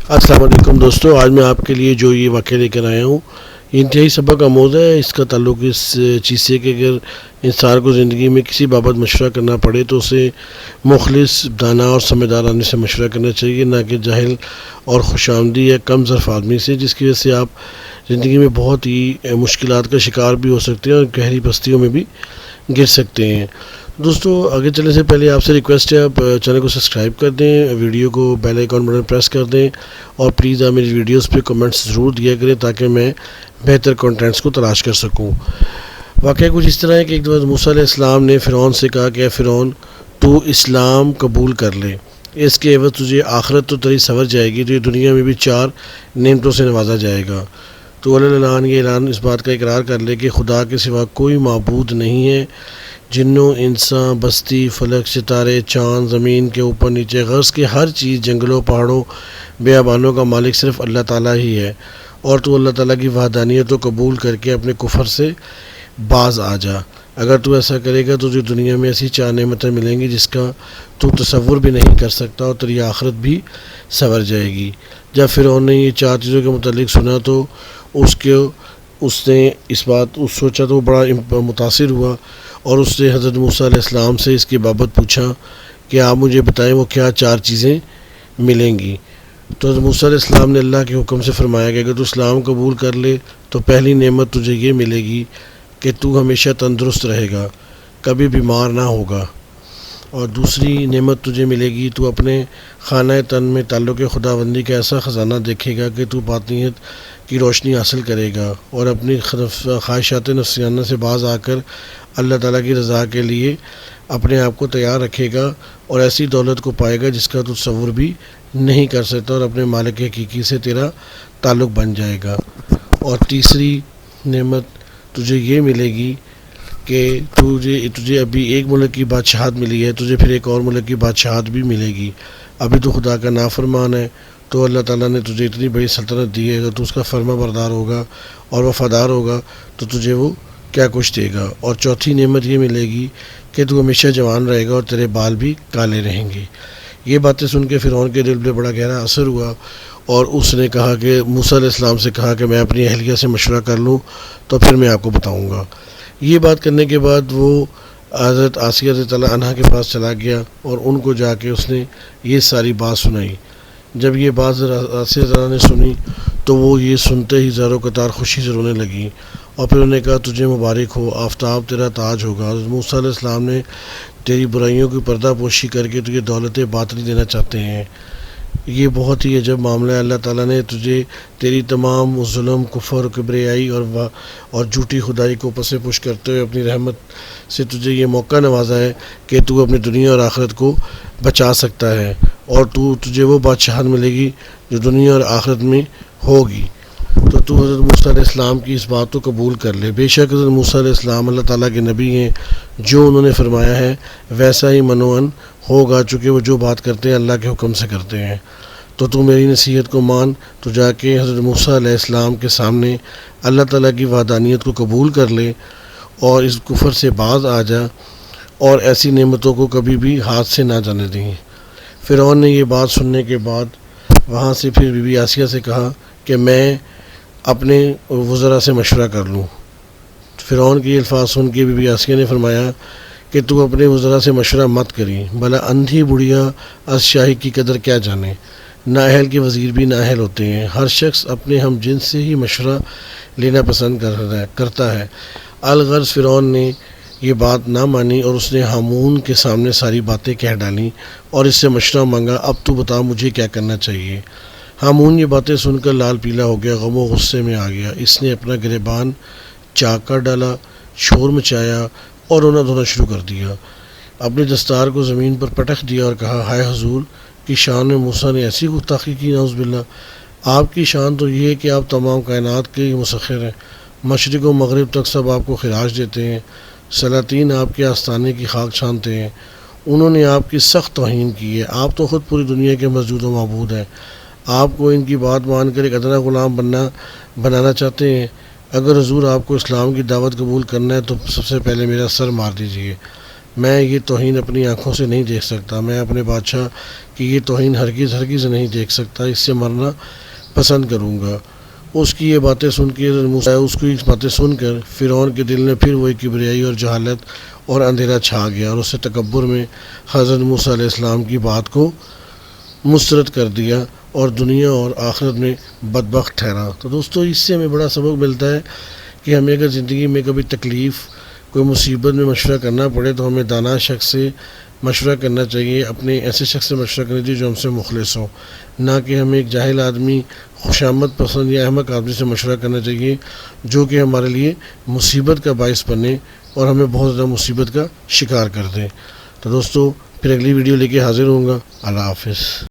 السلام علیکم دوستو، آج میں آپ کے لیے جو یہ واقعہ لے کر آیا ہوں یہ انتہائی سبق آموز ہے۔ اس کا تعلق اس چیز سے کہ اگر انسان کو زندگی میں کسی بابت مشورہ کرنا پڑے تو اسے مخلص، دانا اور سمجھدار آدمی سے مشورہ کرنا چاہیے، نہ کہ جاہل اور خوش آمدی یا کم ظرف آدمی سے، جس کی وجہ سے آپ زندگی میں بہت ہی مشکلات کا شکار بھی ہو سکتے ہیں اور گہری پستیوں میں بھی گر سکتے ہیں۔ دوستو آگے چلنے سے پہلے آپ سے ریکویسٹ ہے، آپ چینل کو سبسکرائب کر دیں، ویڈیو کو بیل آئیکن بٹن پریس کر دیں اور پلیز آپ میری ویڈیوز پہ کمنٹس ضرور دیا کریں تاکہ میں بہتر کنٹینٹس کو تلاش کر سکوں۔ واقعہ کچھ اس طرح ہے کہ ایک دفعہ موسیٰ علیہ السلام نے فرعون سے کہا کہ اے فرعون، تو اسلام قبول کر لے، اس کے عوض تجھے آخرت تو تیری سنور جائے گی، تو یہ دنیا میں بھی 4 نعمتوں سے نوازا جائے گا۔ تو اللہ یہ اعلان اس بات کا اقرار کر لے کہ خدا کے سوا کوئی معبود نہیں ہے، جنوں، انسان، بستی، فلک، ستارے، چاند، زمین کے اوپر نیچے، غرض کے ہر چیز، جنگلوں، پہاڑوں، بیابانوں کا مالک صرف اللہ تعالیٰ ہی ہے، اور تو اللہ تعالیٰ کی وحدانیت کو قبول کر کے اپنے کفر سے باز آ جا۔ اگر تو ایسا کرے گا تو تجھے دنیا میں ایسی 4 نعمتیں ملیں گی جس کا تو تصور بھی نہیں کر سکتا، اور تیری آخرت بھی سنور جائے گی۔ جب فرعون نے یہ 4 چیزوں کے متعلق سنا تو اس نے اس بات سوچا تو وہ بڑا متاثر ہوا، اور اس نے حضرت موسیٰ علیہ السلام سے اس کی بابت پوچھا کہ آپ مجھے بتائیں وہ کیا 4 چیزیں ملیں گی۔ تو حضرت موسیٰ علیہ السلام نے اللہ کے حکم سے فرمایا کہ اگر تو اسلام قبول کر لے تو پہلی نعمت تجھے یہ ملے گی کہ تو ہمیشہ تندرست رہے گا، کبھی بیمار نہ ہوگا، اور دوسری نعمت تجھے ملے گی تو اپنے خانہ تن میں تعلق خداوندی کا ایسا خزانہ دیکھے گا کہ تو باطنیت کی روشنی حاصل کرے گا، اور اپنی خواہشات نفسیانہ سے باز آ کر اللہ تعالیٰ کی رضا کے لیے اپنے آپ کو تیار رکھے گا، اور ایسی دولت کو پائے گا جس کا تو تصور بھی نہیں کر سکتا، اور اپنے مالک حقیقی سے تیرا تعلق بن جائے گا۔ اور تیسری نعمت تجھے یہ ملے گی کہ تجھے ابھی ایک ملک کی بادشاہت ملی ہے، تجھے پھر ایک اور ملک کی بادشاہت بھی ملے گی۔ ابھی تو خدا کا نافرمان ہے، تو اللہ تعالیٰ نے تجھے اتنی بڑی سلطنت دی ہے، اگر تو اس کا فرما بردار ہوگا اور وفادار ہوگا تو تجھے وہ کیا کچھ دے گا۔ اور چوتھی نعمت یہ ملے گی کہ تو ہمیشہ جوان رہے گا اور تیرے بال بھی کالے رہیں گے۔ یہ باتیں سن کے فرعون کے دل پہ بڑا گہرا اثر ہوا، اور اس نے کہا کہ موسیٰ علیہ السلام سے کہا کہ میں اپنی اہلیہ سے مشورہ کر لوں تو پھر میں آپ کو بتاؤں گا۔ یہ بات کرنے کے بعد وہ حضرت آسیہ رضی اللہ عنہا کے پاس چلا گیا اور ان کو جا کے اس نے یہ ساری بات سنائی۔ جب یہ بات آسیہ رضی اللہ عنہا نے سنی تو وہ یہ سنتے ہی زار و قطار خوشی سے رونے لگی، اور پھر انہوں نے کہا تجھے مبارک ہو، آفتاب تیرا تاج ہوگا۔ حضرت موسیٰ علیہ السلام نے تیری برائیوں کی پردہ پوشی کر کے تجھے دولت باطنی دینا چاہتے ہیں۔ یہ بہت ہی عجب معاملہ ہے، اللہ تعالیٰ نے تجھے تیری تمام ظلم، کفر، کبریائی اور جھوٹی خدائی کو پس پش کرتے ہوئے اپنی رحمت سے تجھے یہ موقع نوازا ہے کہ تو اپنی دنیا اور آخرت کو بچا سکتا ہے، اور تجھے وہ بادشاہت ملے گی جو دنیا اور آخرت میں ہوگی۔ تو حضرت موسیٰ علیہ السلام کی اس بات کو قبول کر لے۔ بے شک حضرت موسیٰ علیہ السلام اللہ تعالیٰ کے نبی ہیں، جو انہوں نے فرمایا ہے ویسا ہی منوعن ہوگا، چونکہ وہ جو بات کرتے ہیں اللہ کے حکم سے کرتے ہیں۔ تو میری نصیحت کو مان، تو جا کے حضرت موسیٰ علیہ السلام کے سامنے اللہ تعالیٰ کی وحدانیت کو قبول کر لے اور اس کفر سے باز آ جا، اور ایسی نعمتوں کو کبھی بھی ہاتھ سے نہ جانے دیں۔ فرعون نے یہ بات سننے کے بعد وہاں سے پھر بی بی آسیہ سے کہا کہ میں اپنے وزراء سے مشورہ کر لوں۔ فرعون کے یہ الفاظ سن کے بی بی آسیہ نے فرمایا کہ تو اپنے وزراء سے مشورہ مت کری، بھلا اندھی بڑھیا از شاہی کی قدر کیا جانے، نااہل کے وزیر بھی نااہل ہوتے ہیں، ہر شخص اپنے ہم جنس سے ہی مشورہ لینا پسند کرتا ہے۔ الغرض فرعون نے یہ بات نہ مانی اور اس نے ہامون کے سامنے ساری باتیں کہہ ڈالیں اور اس سے مشورہ مانگا، اب تو بتا مجھے کیا کرنا چاہیے۔ ہامون یہ باتیں سن کر لال پیلا ہو گیا، غم و غصے میں آ گیا۔ اس نے اپنا گریبان چاک کر ڈالا، شور مچایا اور رونا دھونا شروع کر دیا، اپنی دستار کو زمین پر پٹخ دیا اور کہا، ہائے حضور کی شان میں موسیٰ نے ایسی گستاخی کی، نعوذ باللہ۔ آپ کی شان تو یہ ہے کہ آپ تمام کائنات کے مسخر ہیں، مشرق و مغرب تک سب آپ کو خراج دیتے ہیں، سلاطین آپ کے آستانے کی خاک چھانتے ہیں، انہوں نے آپ کی سخت توہین کی ہے، آپ تو خود پوری دنیا کے مسجود و معبود ہیں، آپ کو ان کی بات مان کر ایک ادنا غلام بنانا چاہتے ہیں۔ اگر حضور آپ کو اسلام کی دعوت قبول کرنا ہے تو سب سے پہلے میرا سر مار دیجئے، میں یہ توہین اپنی آنکھوں سے نہیں دیکھ سکتا، میں اپنے بادشاہ کی یہ توہین ہرگز نہیں دیکھ سکتا، اس سے مرنا پسند کروں گا۔ اس کی یہ باتیں سن کے اس کی باتیں سن کر فرعون کے دل میں پھر وہی کبریائی اور جہالت اور اندھیرا چھا گیا، اور اسے تکبر میں حضرت موسیٰ علیہ السلام کی بات کو مسترد کر دیا اور دنیا اور آخرت میں بدبخت ٹھہرا۔ تو دوستو، اس سے ہمیں بڑا سبق ملتا ہے کہ ہمیں اگر زندگی میں کبھی تکلیف، کوئی مصیبت میں مشورہ کرنا پڑے تو ہمیں دانا شخص سے مشورہ کرنا چاہیے، اپنے ایسے شخص سے مشورہ کرنا چاہیے جو ہم سے مخلص ہو، نہ کہ ہمیں ایک جاہل آدمی، خوشامد پسند یا احمق آدمی سے مشورہ کرنا چاہیے جو کہ ہمارے لیے مصیبت کا باعث بنے اور ہمیں بہت زیادہ مصیبت کا شکار کر دے۔ تو دوستو، پھر اگلی ویڈیو لے کے حاضر ہوں گا۔ اللہ حافظ۔